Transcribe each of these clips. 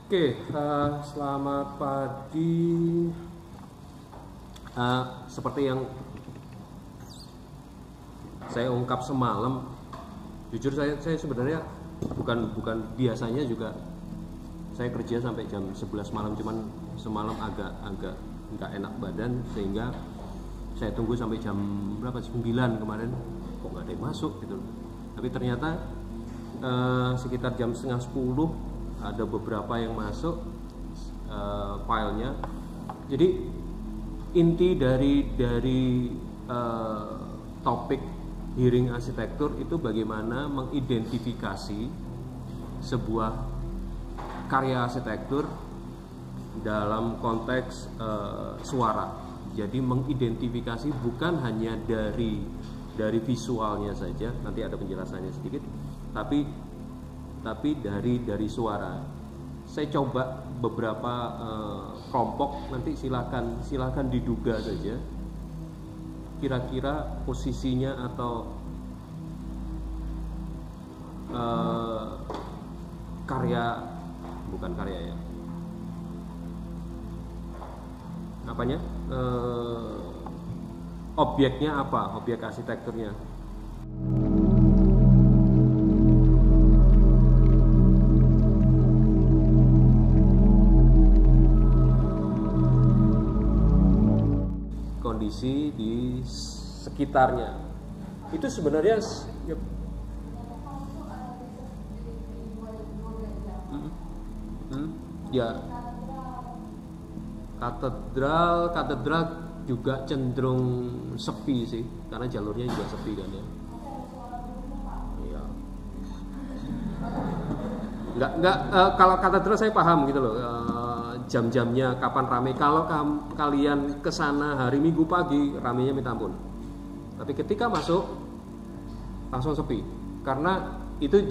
Oke, selamat pagi. Seperti yang saya ungkap semalam, jujur saya sebenarnya bukan biasanya juga saya kerja sampai jam 11 malam, cuman semalam agak nggak enak badan sehingga saya tunggu sampai jam berapa, 9 kemarin, kok nggak ada yang masuk gitu. Tapi ternyata sekitar jam setengah 10 ada beberapa yang masuk filenya. Jadi inti dari topik hearing arsitektur itu bagaimana mengidentifikasi sebuah karya arsitektur dalam konteks suara. Jadi mengidentifikasi bukan hanya dari visualnya saja, nanti ada penjelasannya sedikit, tapi dari suara. Saya coba beberapa kelompok, nanti silakan diduga saja kira-kira posisinya atau bukan karya ya, apanya, objeknya apa, objek arsitekturnya. Kondisi di sekitarnya itu sebenarnya ya, katedral juga cenderung sepi sih, karena jalurnya juga sepi kan ya. Iya. Nggak kalau katedral saya paham gitu loh, jam-jamnya kapan rame. Kalau kalian kesana hari Minggu pagi, ramenya minta ampun. Tapi ketika masuk langsung sepi, karena itu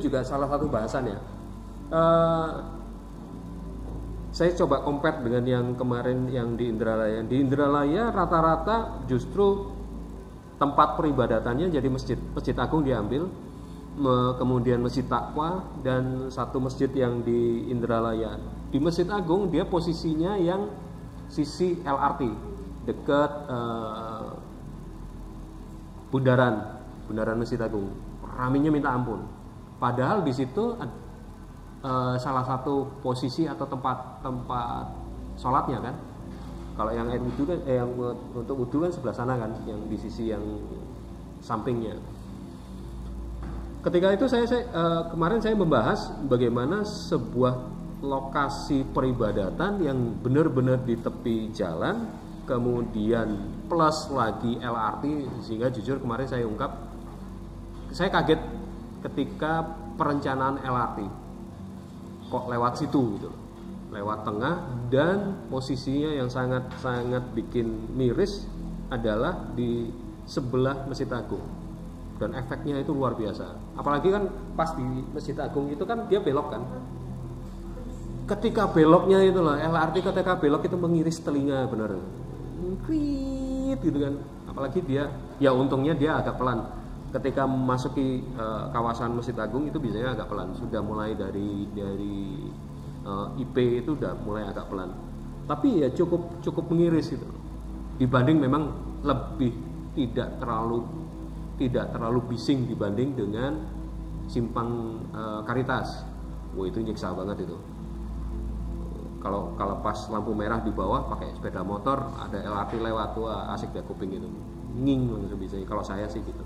juga salah satu bahasan ya. Saya coba compare dengan yang kemarin yang di Indralaya. Di Indralaya rata-rata justru tempat peribadatannya jadi masjid agung diambil, kemudian masjid Taqwa, dan satu masjid yang di Indralaya. Di Masjid Agung dia posisinya yang sisi LRT, dekat bundaran Masjid Agung. Ramenya minta ampun. Padahal di situ salah satu posisi atau tempat sholatnya kan. Kalau yang air wudhu kan, yang untuk wudhu kan sebelah sana kan, yang di sisi yang sampingnya. Ketika itu kemarin saya membahas bagaimana sebuah lokasi peribadatan yang benar-benar di tepi jalan, kemudian plus lagi LRT, sehingga jujur kemarin saya ungkap, saya kaget ketika perencanaan LRT kok lewat situ gitu, lewat tengah, dan posisinya yang sangat bikin miris adalah di sebelah Masjid Agung, dan efeknya itu luar biasa. Apalagi kan pas di Masjid Agung itu kan dia belok kan, ketika beloknya itu lah, LRT ketika belok itu mengiris telinga bener, krit gitu kan. Apalagi dia, ya untungnya dia agak pelan. Ketika memasuki kawasan Masjid Agung itu biasanya agak pelan, sudah mulai dari IP itu udah mulai agak pelan. Tapi ya cukup mengiris itu. Dibanding memang lebih tidak terlalu bising dibanding dengan simpang Karitas. Wah, itu nyiksa banget itu. Kalau pas lampu merah di bawah pakai sepeda motor, ada LRT lewat, wah asik deh kuping itu, nging langsung bisa. Kalau saya sih gitu.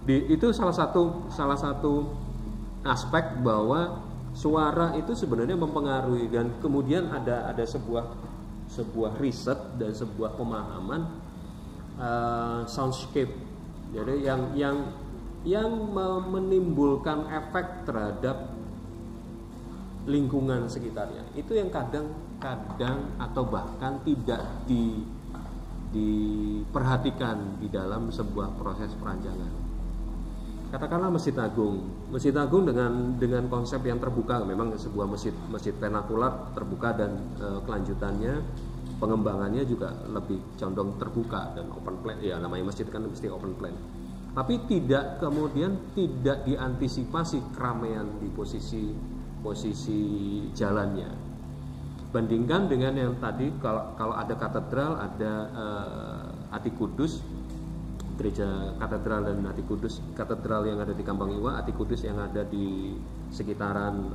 Itu salah satu aspek bahwa suara itu sebenarnya mempengaruhi, dan kemudian ada sebuah riset dan sebuah pemahaman soundscape. Jadi yang menimbulkan efek terhadap lingkungan sekitarnya, itu yang kadang atau bahkan tidak diperhatikan di dalam sebuah proses perancangan. Katakanlah Masjid Agung dengan konsep yang terbuka, memang sebuah masjid vernakular terbuka, dan kelanjutannya pengembangannya juga lebih condong terbuka dan open plan. Ya namanya masjid kan mesti open plan. Tapi kemudian tidak diantisipasi keramaian di posisi posisi jalannya. Bandingkan dengan yang tadi, kalau ada katedral, ada Ati Kudus, gereja katedral dan Ati Kudus, katedral yang ada di Kambang Iwa, Ati Kudus yang ada di sekitaran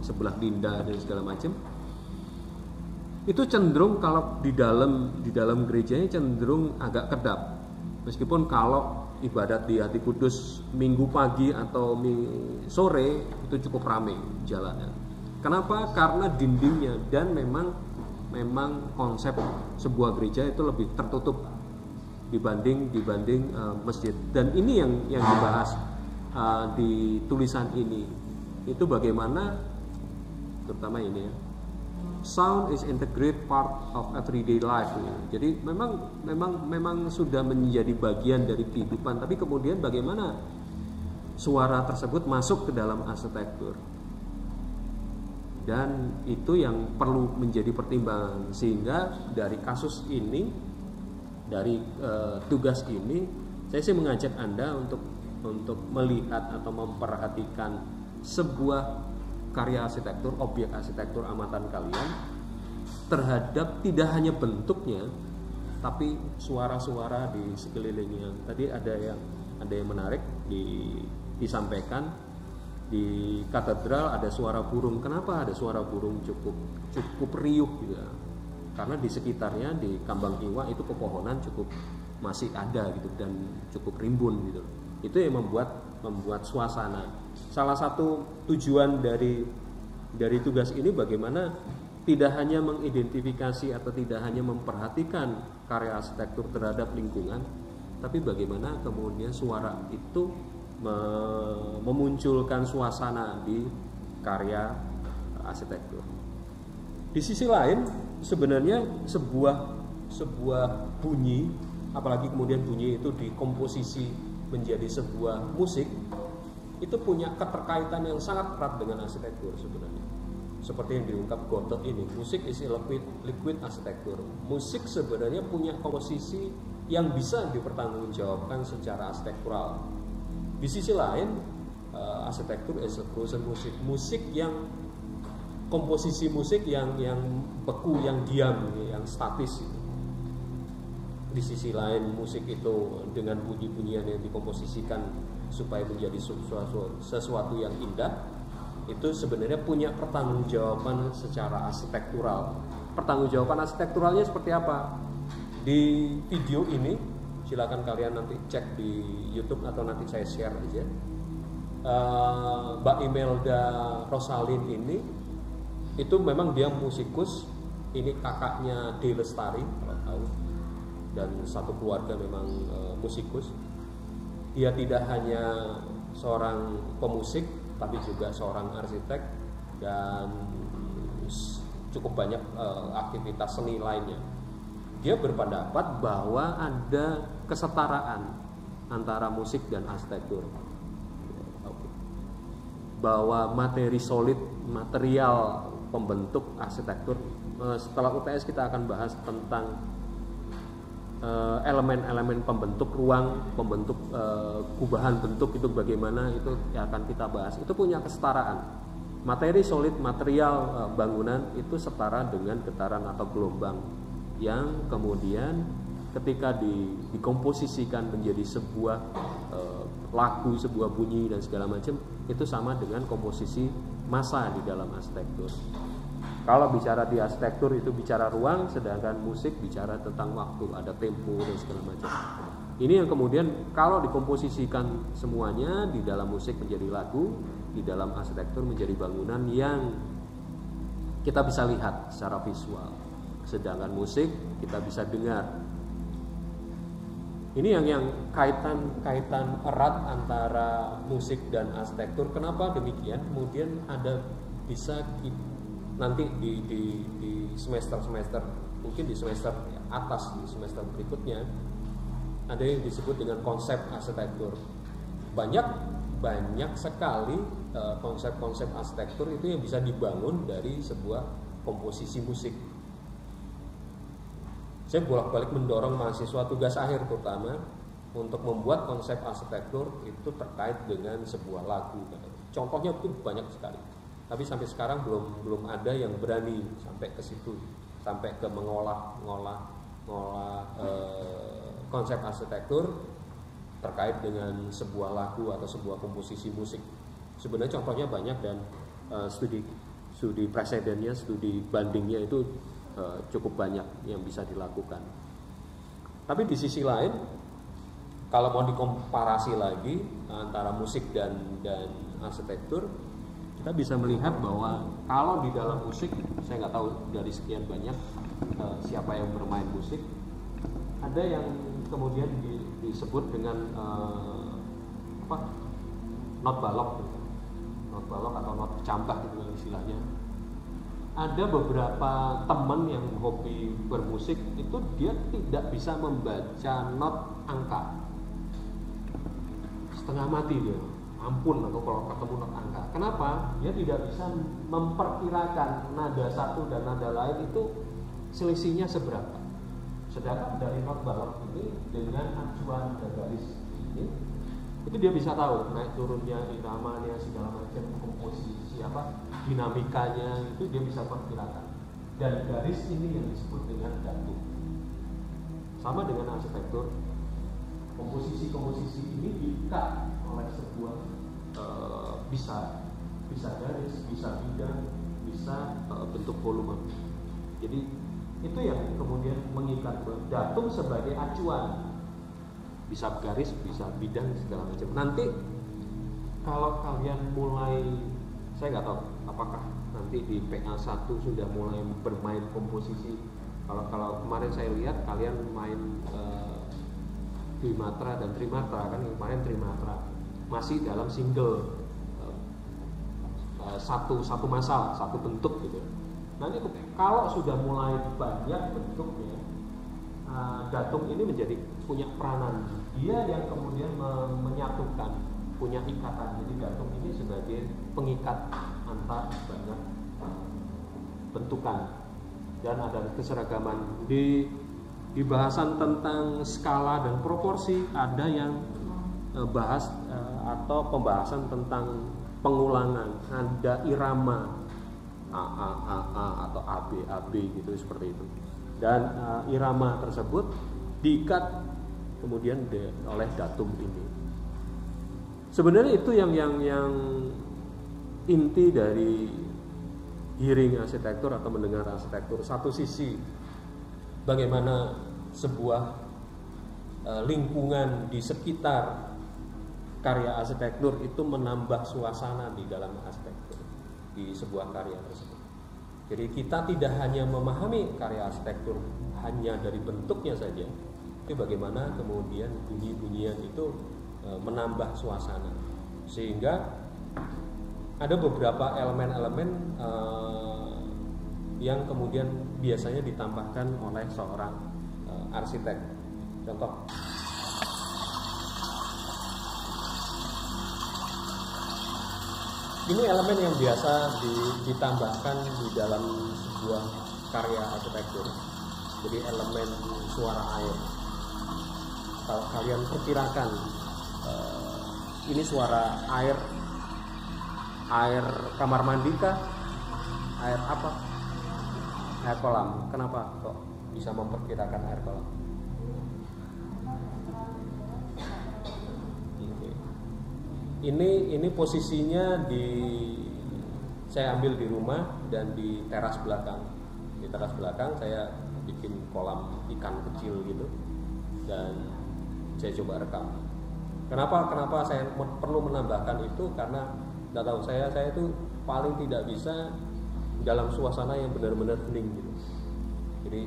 sebelah Dinda dan segala macam. Itu cenderung kalau di dalam gerejanya cenderung agak kedap. Meskipun kalau ibadat di Ati Kudus minggu pagi atau sore itu cukup ramai jalannya. Kenapa? Karena dindingnya, dan memang konsep sebuah gereja itu lebih tertutup dibanding masjid. Dan ini yang dibahas di tulisan ini, itu bagaimana, terutama ini ya, sound is integrated part of everyday life. Jadi memang sudah menjadi bagian dari kehidupan, tapi kemudian bagaimana suara tersebut masuk ke dalam arsitektur. Dan itu yang perlu menjadi pertimbangan, sehingga dari kasus ini, dari tugas ini, saya sih mengajak Anda untuk melihat atau memperhatikan sebuah karya arsitektur, objek arsitektur amatan kalian, terhadap tidak hanya bentuknya, tapi suara-suara di sekelilingnya. Tadi ada yang menarik disampaikan. Di katedral ada suara burung. Kenapa ada suara burung? Cukup riuh gitu ya. Karena di sekitarnya di Kambang Iwa itu pepohonan cukup masih ada gitu, dan cukup rimbun gitu. Itu yang membuat suasana. Salah satu tujuan dari tugas ini bagaimana tidak hanya mengidentifikasi atau tidak hanya memperhatikan karya arsitektur terhadap lingkungan, tapi bagaimana kemudian suara itu memunculkan suasana di karya arsitektur. Di sisi lain, sebenarnya sebuah bunyi, apalagi kemudian bunyi itu dikomposisi menjadi sebuah musik, itu punya keterkaitan yang sangat erat dengan arsitektur sebenarnya. Seperti yang diungkap Goethe ini, musik is liquid arsitektur. Musik sebenarnya punya komposisi yang bisa dipertanggungjawabkan secara arsitektural. Di sisi lain, arsitektur is a frozen musik, musik yang komposisi musik yang beku, yang diam, yang statis. Di sisi lain, musik itu dengan bunyi-bunyian yang dikomposisikan supaya menjadi sesuatu yang indah, itu sebenarnya punya pertanggungjawaban secara arsitektural. Pertanggungjawaban arsitekturalnya seperti apa? Di video ini silakan kalian nanti cek di YouTube atau nanti saya share aja. Mbak Imelda Rosalin ini itu memang dia musikus. Ini kakaknya D. Lestari kalau tahu, dan satu keluarga memang musikus. Dia tidak hanya seorang pemusik, tapi juga seorang arsitek dan cukup banyak aktivitas seni lainnya. Dia berpendapat bahwa ada kesetaraan antara musik dan arsitektur, bahwa materi solid, material pembentuk arsitektur. Setelah UTS kita akan bahas tentang elemen-elemen pembentuk ruang, pembentuk kubahan bentuk, itu bagaimana, itu yang akan kita bahas. Itu punya kesetaraan. Materi solid, material bangunan itu setara dengan getaran atau gelombang, yang kemudian ketika dikomposisikan menjadi sebuah lagu, sebuah bunyi dan segala macam, itu sama dengan komposisi massa di dalam arsitektur. Kalau bicara di arsitektur itu bicara ruang, sedangkan musik bicara tentang waktu, ada tempo dan segala macam. Ini yang kemudian kalau dikomposisikan semuanya di dalam musik menjadi lagu, di dalam arsitektur menjadi bangunan yang kita bisa lihat secara visual. Sedangkan musik kita bisa dengar. Ini yang kaitan erat antara musik dan arsitektur. Kenapa demikian? Kemudian ada bisa nanti di semester mungkin di semester atas, di semester berikutnya ada yang disebut dengan konsep arsitektur. Banyak sekali konsep-konsep arsitektur itu yang bisa dibangun dari sebuah komposisi musik. Saya bolak-balik mendorong mahasiswa tugas akhir terutama untuk membuat konsep arsitektur itu terkait dengan sebuah lagu. Contohnya itu banyak sekali. Tapi sampai sekarang belum ada yang berani sampai ke situ, sampai ke mengolah konsep arsitektur terkait dengan sebuah lagu atau sebuah komposisi musik. Sebenarnya contohnya banyak, dan studi presidennya, studi bandingnya itu cukup banyak yang bisa dilakukan. Tapi di sisi lain, kalau mau dikomparasi lagi antara musik dan arsitektur, kita bisa melihat bahwa kalau di dalam musik, saya nggak tahu dari sekian banyak siapa yang bermain musik, ada yang kemudian disebut dengan not balok atau not campah gitu istilahnya. Ada beberapa teman yang hobi bermusik itu dia tidak bisa membaca not angka, setengah mati dia, ampun atau kalau ketemu not angka. Kenapa? Dia tidak bisa memperkirakan nada satu dan nada lain itu selisihnya seberapa. Sedangkan dari not balok ini dengan acuan garis ini, itu dia bisa tahu naik turunnya, iramanya, segala macam komposisi dinamikanya itu dia bisa perkirakan. Dan garis ini yang disebut dengan datum. Sama dengan arsitektur, komposisi ini diikat oleh sebuah bisa garis, bisa bidang, bisa bentuk volume. Jadi itu yang kemudian mengikat datum sebagai acuan, bisa garis, bisa bidang, segala macam. Nanti kalau kalian mulai, saya nggak tahu apakah nanti di PA1 sudah mulai bermain komposisi. Kalau kemarin saya lihat kalian main Bimatra dan Trimatra, kan kemarin Trimatra masih dalam single, satu masal, satu bentuk gitu. Nanti kalau sudah mulai banyak bentuknya, datum ini menjadi punya peranan. Dia yang kemudian menyatukan, punya ikatan. Jadi datum ini sebagai pengikat antar banyak bentukan, dan ada keseragaman di bahasan tentang skala dan proporsi. Ada yang bahas atau pembahasan tentang pengulangan, ada irama A atau AB gitu, seperti itu. Dan irama tersebut diikat kemudian oleh datum ini. Sebenarnya itu yang inti dari hearing arsitektur atau mendengar arsitektur. Satu sisi bagaimana sebuah lingkungan di sekitar karya arsitektur itu menambah suasana di dalam arsitektur, di sebuah karya tersebut. Jadi kita tidak hanya memahami karya arsitektur hanya dari bentuknya saja, tapi bagaimana kemudian bunyi-bunyian itu menambah suasana, sehingga ada beberapa elemen-elemen yang kemudian biasanya ditambahkan oleh seorang arsitek. Contoh, ini elemen yang biasa ditambahkan di dalam sebuah karya arsitektur. Jadi elemen suara air. Kalau kalian perkirakan, ini suara air kamar mandi kah? Air apa? Air kolam. Kenapa kok bisa memperkirakan air kolam? Ini posisinya saya ambil di rumah dan di teras belakang. Di teras belakang saya bikin kolam ikan kecil gitu, dan saya coba rekam. Kenapa saya perlu menambahkan itu? Karena nggak tahu, saya itu paling tidak bisa dalam suasana yang benar-benar hening gitu. Jadi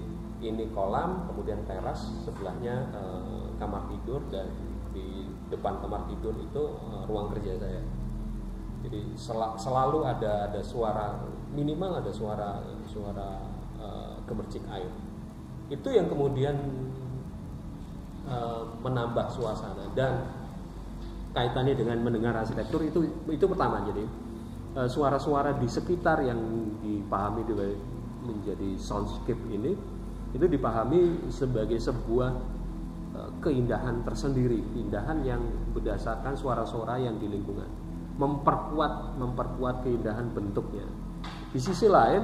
ini kolam, kemudian teras, sebelahnya kamar tidur, dan di depan kamar tidur itu ruang kerja saya. Jadi selalu ada suara, minimal ada suara gemercik air. Itu yang kemudian menambah suasana, dan kaitannya dengan mendengar arsitektur itu pertama. Jadi suara-suara di sekitar yang dipahami menjadi soundscape ini, itu dipahami sebagai sebuah keindahan tersendiri, keindahan yang berdasarkan suara-suara yang di lingkungan. memperkuat keindahan bentuknya. Di sisi lain,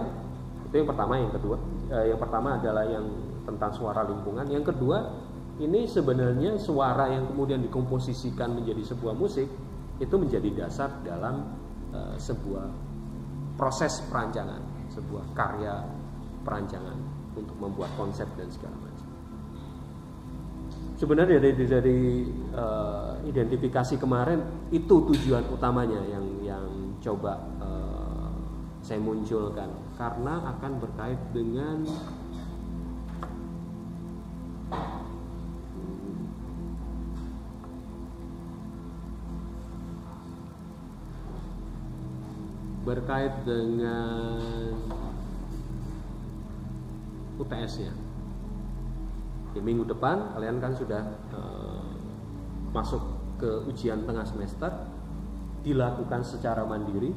itu yang pertama. Yang pertama adalah yang tentang suara lingkungan. Yang kedua, ini sebenarnya suara yang kemudian dikomposisikan menjadi sebuah musik itu menjadi dasar dalam sebuah proses perancangan, sebuah karya perancangan untuk membuat konsep dan segala macam. Sebenarnya dari identifikasi kemarin itu tujuan utamanya yang coba saya munculkan, karena akan berkait dengan UTS-nya. Di minggu depan kalian kan sudah masuk ke ujian tengah semester, dilakukan secara mandiri,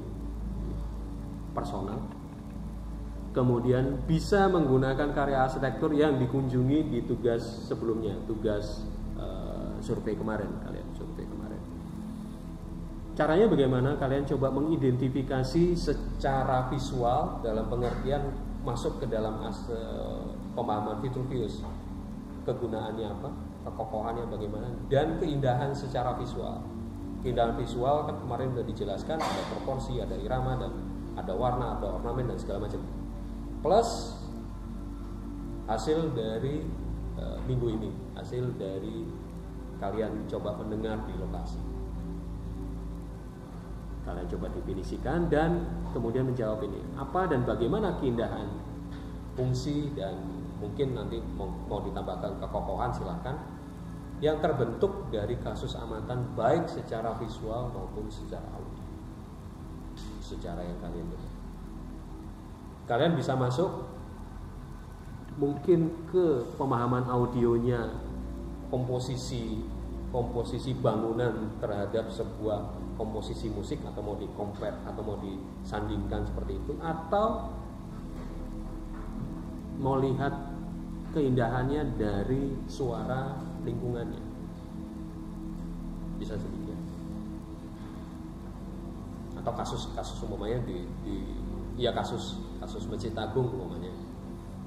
personal. Kemudian bisa menggunakan karya arsitektur yang dikunjungi di tugas sebelumnya, tugas survei kemarin kalian. Caranya bagaimana? Kalian coba mengidentifikasi secara visual dalam pengertian masuk ke dalam pemahaman Vitruvius. Kegunaannya apa? Kekokohannya bagaimana? Dan keindahan secara visual. Keindahan visual kan kemarin sudah dijelaskan, ada proporsi, ada irama, dan ada warna, ada ornamen dan segala macam. Plus hasil dari minggu ini, hasil dari kalian coba mendengar di lokasi. Kalian coba definisikan dan kemudian menjawab ini. Apa dan bagaimana keindahan, fungsi, dan mungkin nanti mau ditambahkan kekokohan silahkan, yang terbentuk dari kasus amatan baik secara visual maupun secara audio, secara yang kalian dengar. Kalian bisa masuk mungkin ke pemahaman audionya, komposisi bangunan terhadap sebuah komposisi musik, atau mau di-compare atau mau disandingkan seperti itu, atau mau lihat keindahannya dari suara lingkungannya, bisa sedikit. Atau kasus umpamanya kasus Masjid Agung umpamanya,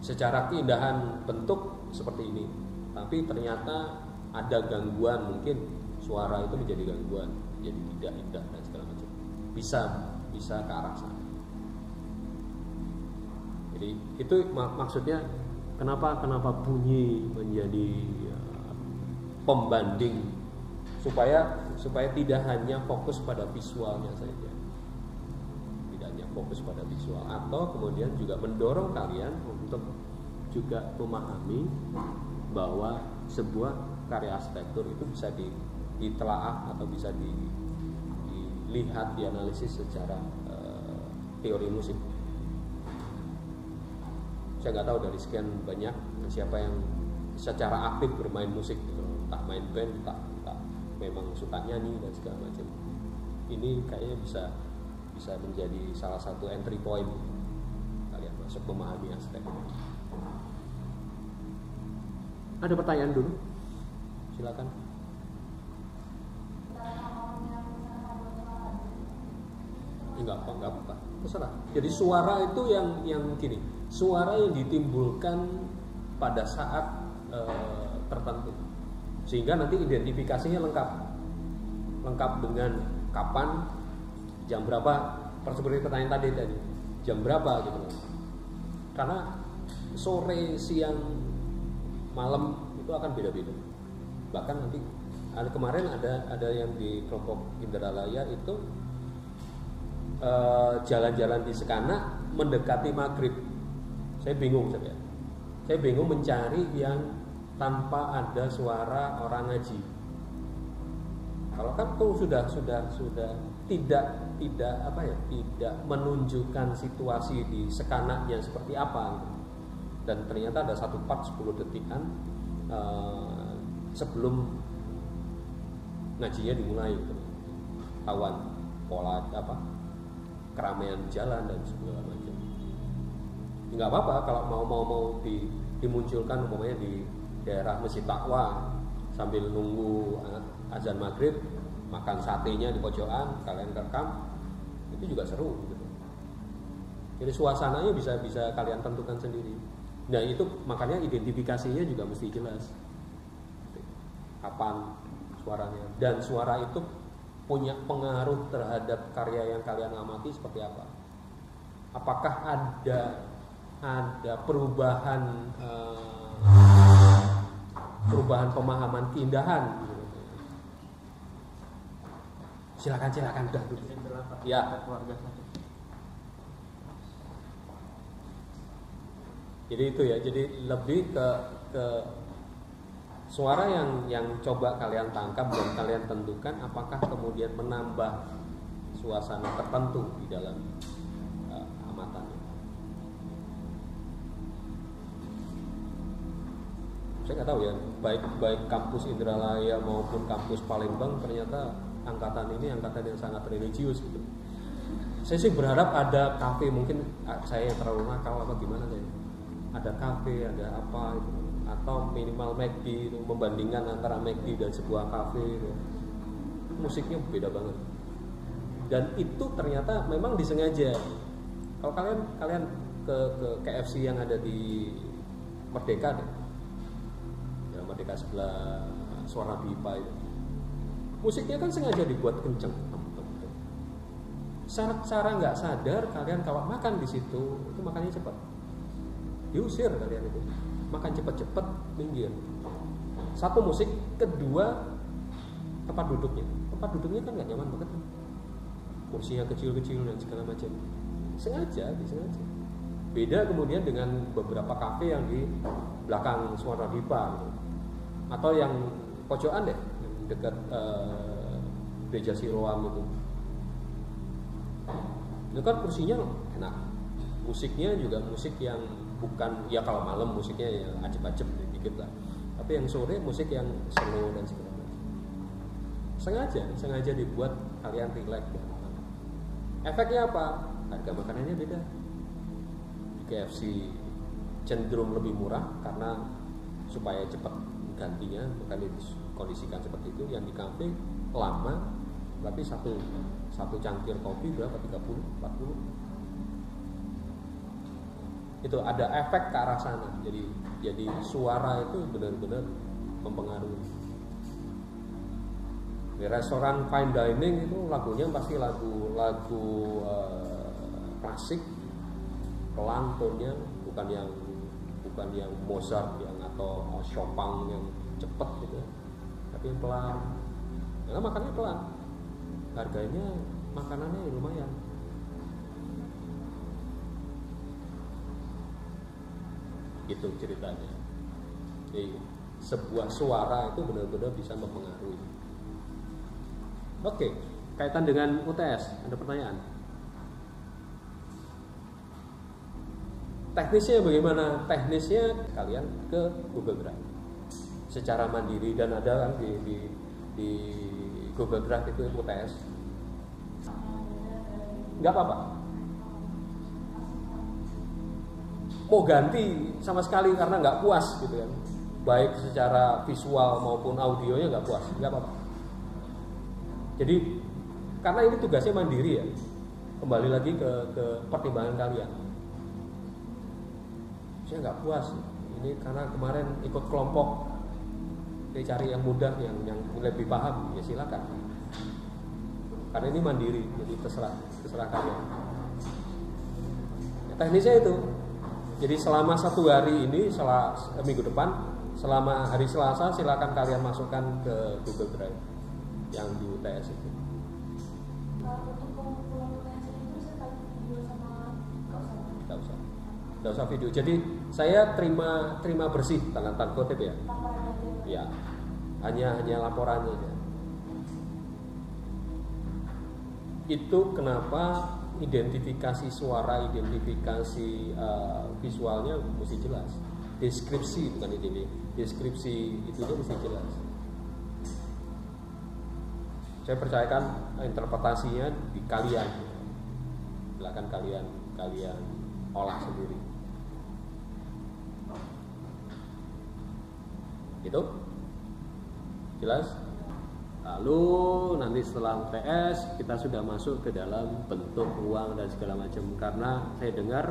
secara keindahan bentuk seperti ini, tapi ternyata ada gangguan, mungkin suara itu menjadi gangguan, jadi tidak indah dan segala macam. Bisa ke arah sana. Jadi itu maksudnya kenapa bunyi menjadi pembanding, supaya tidak hanya fokus pada visualnya saja. Tidak hanya fokus pada visual, atau kemudian juga mendorong kalian untuk juga memahami bahwa sebuah karya arsitektur itu bisa ditelaah atau bisa dilihat, dianalisis secara teori musik. Saya nggak tahu dari sekian banyak siapa yang secara aktif bermain musik, tak main band, tak memang suka nyanyi dan segala macam. Ini kayaknya bisa menjadi salah satu entry point kalian masuk memahami arsitektur. Ada pertanyaan dulu? Silakan. Enggak apa. Terserah. Jadi suara itu yang gini. Suara yang ditimbulkan pada saat tertentu. Sehingga nanti identifikasinya lengkap dengan kapan, jam berapa, seperti pertanyaan tadi jam berapa gitu. Karena sore, siang, malam itu akan beda-beda. Bahkan nanti kemarin ada yang di kelompok Indralaya itu jalan-jalan di Sekana mendekati maghrib. Saya bingung mencari yang tanpa ada suara orang ngaji. Kalau kan tuh sudah tidak menunjukkan situasi di Sekananya seperti apa gitu. Dan ternyata ada satu part 10 detikan sebelum ngajinya dimulai gitu. Tawan pola keramaian jalan dan segala macam. Nggak apa-apa kalau mau dimunculkan umpamanya di daerah Masjid Taqwa sambil nunggu azan maghrib, makan satenya di pojokan, kalian rekam, itu juga seru gitu. Jadi suasananya bisa kalian tentukan sendiri. Nah itu makanya identifikasinya juga mesti jelas. Kapan suaranya, dan suara itu punya pengaruh terhadap karya yang kalian amati seperti apa. Apakah ada perubahan pemahaman keindahan? Silakan dah dulu. Ya. Jadi itu ya. Jadi lebih ke suara yang coba kalian tangkap dan kalian tentukan apakah kemudian menambah suasana tertentu di dalam amatannya. Saya nggak tahu ya, baik kampus Indralaya maupun kampus Palembang ternyata angkatan ini angkatan yang sangat religius gitu. Saya sih berharap ada kafe, mungkin saya yang terlalu nakal apa gimana saya. Ada kafe, ada apa itu, atau minimal McD itu, membandingkan antara McD dan sebuah kafe itu. Musiknya beda banget. Dan itu ternyata memang disengaja. Kalau kalian ke KFC yang ada di Merdeka deh. Ya, Merdeka sebelah Suara Bipa itu. Musiknya kan sengaja dibuat kenceng. Secara nggak sadar kalian kalau makan di situ itu makannya cepat. Diusir kalian itu. Makan cepat-cepat minggir. Satu musik, kedua tempat duduknya. Tempat duduknya kan nggak nyaman banget. Kursinya kecil-kecil dan segala macam. Sengaja. Beda kemudian dengan beberapa kafe yang di belakang Suara Bipa gitu. Atau yang pojokan deh, yang dekat Gereja Siloam itu. Itu kan kursinya enak. Musiknya juga musik yang bukan, ya kalau malam musiknya ya acep-acep dikit lah. Tapi yang sore musik yang slow dan segala macam. Sengaja dibuat kalian relax. Efeknya apa? Harga makanannya beda. Di KFC cenderung lebih murah karena supaya cepat gantinya, makanya dikondisikan seperti itu. Yang di kafe lama, tapi satu cangkir kopi berapa? 30, 40. Itu ada efek ke arah sana. Jadi suara itu benar-benar mempengaruhi. Di restoran fine dining itu lagunya pasti lagu klasik, pelan tonnya, bukan yang Mozart yang atau Chopin yang cepet gitu, tapi yang pelan. Karena makannya pelan, harganya makanannya lumayan. Gitu ceritanya. Jadi sebuah suara itu benar-benar bisa mempengaruhi. Oke, kaitan dengan UTS, ada pertanyaan? Teknisnya bagaimana? Teknisnya kalian ke Google Drive secara mandiri, dan ada kan di Google Drive itu UTS. Nggak apa-apa. Mau ganti sama sekali karena nggak puas gitu kan, baik secara visual maupun audionya nggak puas, nggak apa-apa. Jadi karena ini tugasnya mandiri ya, kembali lagi ke pertimbangan kalian. Saya nggak puas ini karena kemarin ikut kelompok, saya cari yang mudah, yang lebih paham, ya silakan. Karena ini mandiri, jadi terserah kalian. Ya, teknisnya itu. Jadi selama 1 hari ini, minggu depan, selama hari Selasa, silakan kalian masukkan ke Google Drive yang di UTS itu. Untuk pengumpulan UTS itu saya kali video sama Nggak usah video. Jadi saya terima bersih tanda kutip ya. Ya, hanya laporannya aja. Itu kenapa identifikasi suara, identifikasi visualnya mesti jelas. Deskripsi bukan ini. Deskripsi itu mesti jelas. Saya percayakan interpretasinya di kalian. Silakan kalian olah sendiri. Gitu? Jelas? Lalu nanti setelah UTS kita sudah masuk ke dalam bentuk ruang dan segala macam, karena saya dengar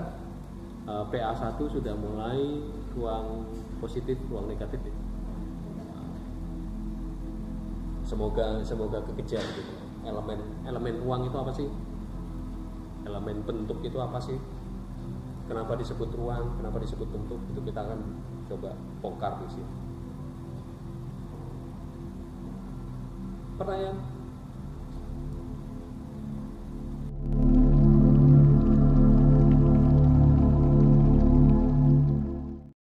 PA1 sudah mulai ruang positif, ruang negatif ya. Semoga kekejar gitu. Elemen ruang itu apa sih? Elemen bentuk itu apa sih? Kenapa disebut ruang? Kenapa disebut bentuk? Itu kita akan coba bongkar di sini. Pertanyaan?